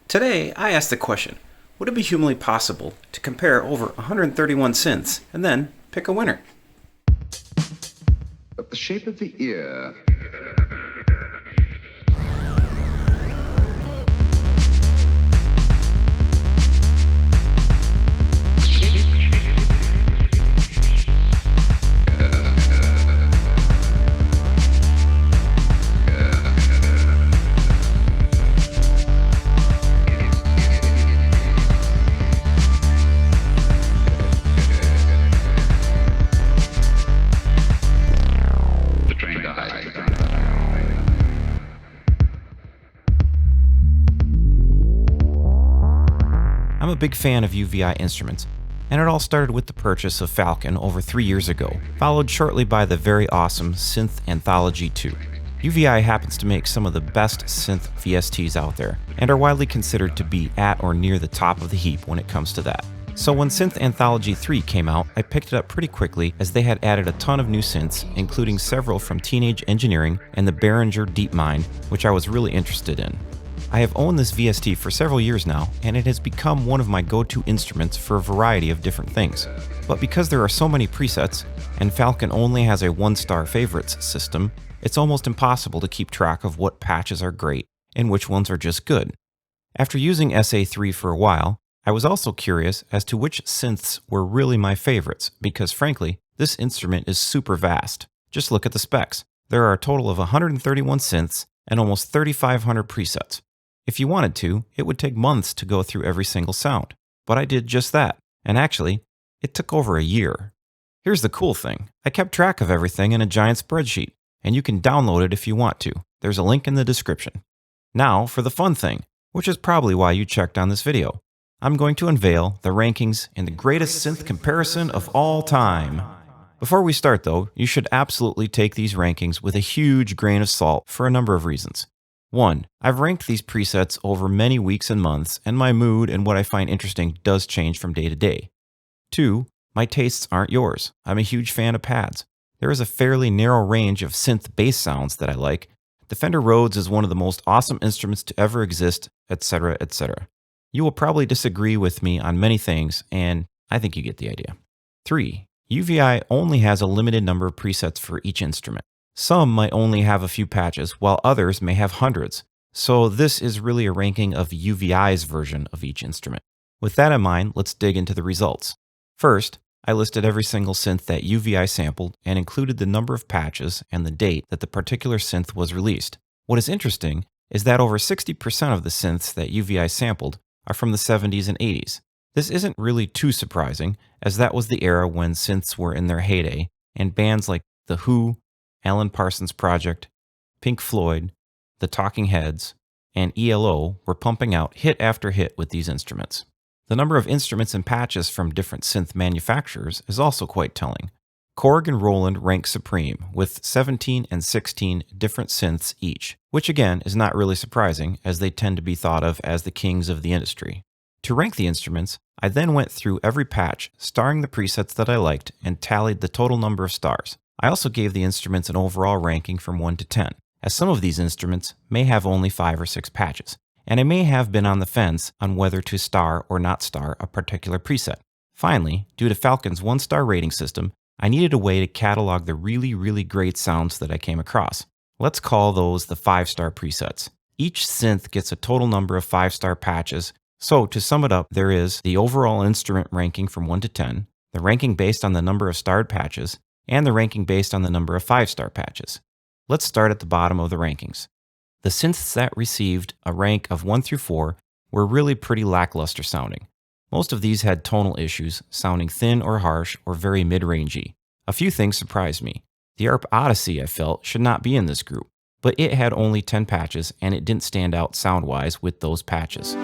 Today, I asked the question, would it be humanly possible to compare over 131 synths and then pick a winner? But the shape of the ear. I'm a big fan of UVI instruments, and it all started with the purchase of Falcon over 3 years ago, followed shortly by the very awesome Synth Anthology II. UVI happens to make some of the best synth VSTs out there, and are widely considered to be at or near the top of the heap when it comes to that. So when Synth Anthology III came out, I picked it up pretty quickly as they had added a ton of new synths, including several from Teenage Engineering and the Behringer DeepMind, which I was really interested in. I have owned this VST for several years now, and it has become one of my go-to instruments for a variety of different things. But because there are so many presets, and Falcon only has a 1-star favorites system, it's almost impossible to keep track of what patches are great and which ones are just good. After using SA3 for a while, I was also curious as to which synths were really my favorites, because frankly, this instrument is super vast. Just look at the specs. There are a total of 131 synths and almost 3,500 presets. If you wanted to, it would take months to go through every single sound. But I did just that, and actually, it took over a year. Here's the cool thing. I kept track of everything in a giant spreadsheet, and you can download it if you want to. There's a link in the description. Now for the fun thing, which is probably why you checked on this video. I'm going to unveil the rankings in the greatest synth comparison of all time. Before we start though, you should absolutely take these rankings with a huge grain of salt for a number of reasons. 1. I've ranked these presets over many weeks and months, and my mood and what I find interesting does change from day to day. 2. My tastes aren't yours. I'm a huge fan of pads. There is a fairly narrow range of synth bass sounds that I like. The Fender Rhodes is one of the most awesome instruments to ever exist, etc., etc. You will probably disagree with me on many things, and I think you get the idea. 3. UVI only has a limited number of presets for each instrument. Some might only have a few patches, while others may have hundreds. So this is really a ranking of UVI's version of each instrument. With that in mind, let's dig into the results. First, I listed every single synth that UVI sampled and included the number of patches and the date that the particular synth was released. What is interesting is that over 60% of the synths that UVI sampled are from the 70s and 80s. This isn't really too surprising, as that was the era when synths were in their heyday, and bands like The Who, Alan Parsons Project, Pink Floyd, The Talking Heads, and ELO were pumping out hit after hit with these instruments. The number of instruments and patches from different synth manufacturers is also quite telling. Korg and Roland rank supreme, with 17 and 16 different synths each, which again is not really surprising, as they tend to be thought of as the kings of the industry. To rank the instruments, I then went through every patch, starring the presets that I liked, and tallied the total number of stars. I also gave the instruments an overall ranking from 1 to 10, as some of these instruments may have only 5 or 6 patches, and I may have been on the fence on whether to star or not star a particular preset. Finally, due to Falcon's 1-star rating system, I needed a way to catalog the really great sounds that I came across. Let's call those the 5-star presets. Each synth gets a total number of 5-star patches, so to sum it up, there is the overall instrument ranking from 1 to 10, the ranking based on the number of starred patches, and the ranking based on the number of 5-star patches. Let's start at the bottom of the rankings. The synths that received a rank of 1 through 4 were really pretty lackluster sounding. Most of these had tonal issues, sounding thin or harsh or very mid-rangey. A few things surprised me. The ARP Odyssey, I felt, should not be in this group, but it had only 10 patches and it didn't stand out sound-wise with those patches.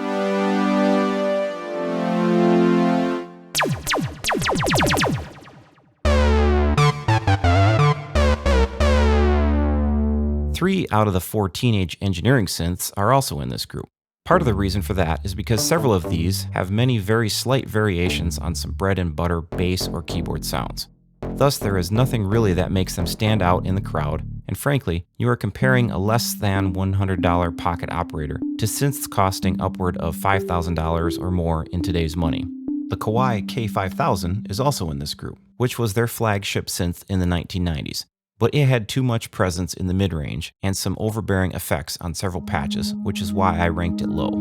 Three out of the 4 Teenage Engineering synths are also in this group. Part of the reason for that is because several of these have many very slight variations on some bread and butter bass or keyboard sounds. Thus, there is nothing really that makes them stand out in the crowd, and frankly, you are comparing a less than $100 pocket operator to synths costing upward of $5,000 or more in today's money. The Kawai K5000 is also in this group, which was their flagship synth in the 1990s, but it had too much presence in the mid-range and some overbearing effects on several patches, which is why I ranked it low.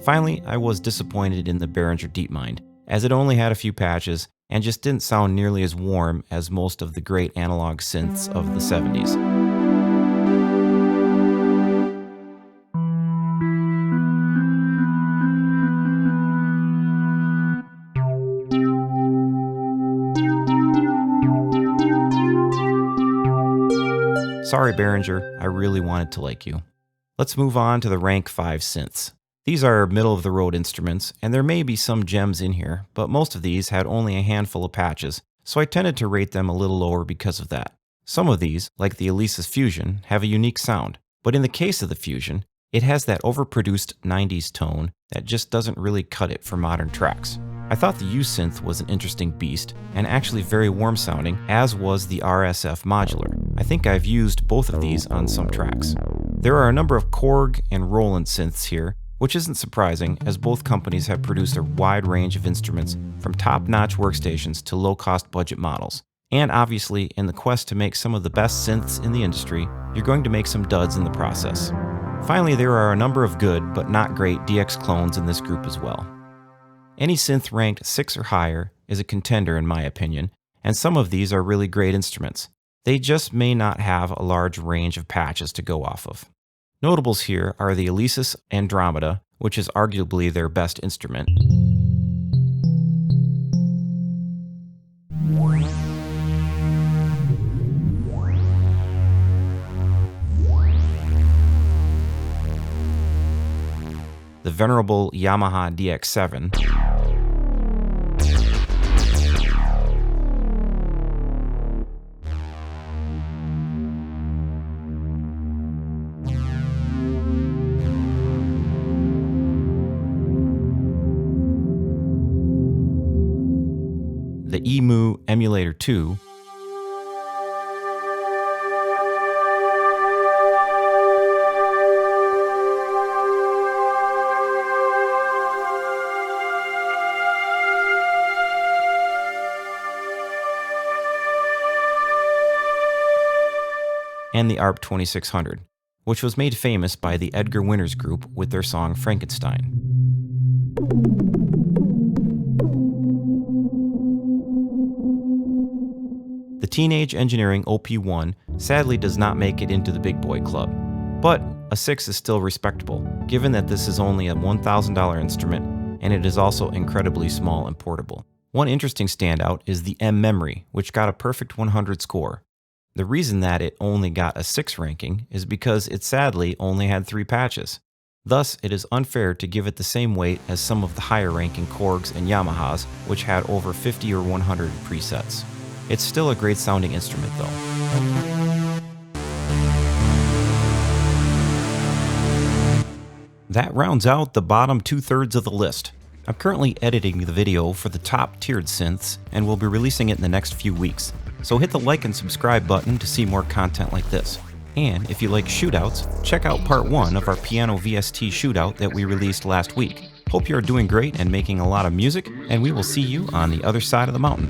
Finally, I was disappointed in the Behringer DeepMind, as it only had a few patches and just didn't sound nearly as warm as most of the great analog synths of the 70s. Sorry Behringer, I really wanted to like you. Let's move on to the Rank 5 synths. These are middle-of-the-road instruments, and there may be some gems in here, but most of these had only a handful of patches, so I tended to rate them a little lower because of that. Some of these, like the Alesis Fusion, have a unique sound, but in the case of the Fusion, it has that overproduced 90s tone that just doesn't really cut it for modern tracks. I thought the U-Synth was an interesting beast, and actually very warm-sounding, as was the RSF Modular. I think I've used both of these on some tracks. There are a number of Korg and Roland synths here, which isn't surprising as both companies have produced a wide range of instruments from top-notch workstations to low-cost budget models. And obviously, in the quest to make some of the best synths in the industry, you're going to make some duds in the process. Finally, there are a number of good but not great DX clones in this group as well. Any synth ranked 6 or higher is a contender in my opinion, and some of these are really great instruments. They just may not have a large range of patches to go off of. Notables here are the Alesis Andromeda, which is arguably their best instrument, the venerable Yamaha DX7, the EMU Emulator 2, and the ARP 2600, which was made famous by the Edgar Winters Group with their song Frankenstein. The Teenage Engineering OP1 sadly does not make it into the big boy club, but a 6 is still respectable, given that this is only a $1,000 instrument and it is also incredibly small and portable. One interesting standout is the M Memory, which got a perfect 100 score. The reason that it only got a 6 ranking is because it sadly only had 3 patches. Thus, it is unfair to give it the same weight as some of the higher ranking Korgs and Yamahas, which had over 50 or 100 presets. It's still a great sounding instrument though. That rounds out the bottom 2/3 of the list. I'm currently editing the video for the top tiered synths and will be releasing it in the next few weeks. So hit the like and subscribe button to see more content like this. And if you like shootouts, check out part 1 of our piano VST shootout that we released last week. Hope you are doing great and making a lot of music, and we will see you on the other side of the mountain.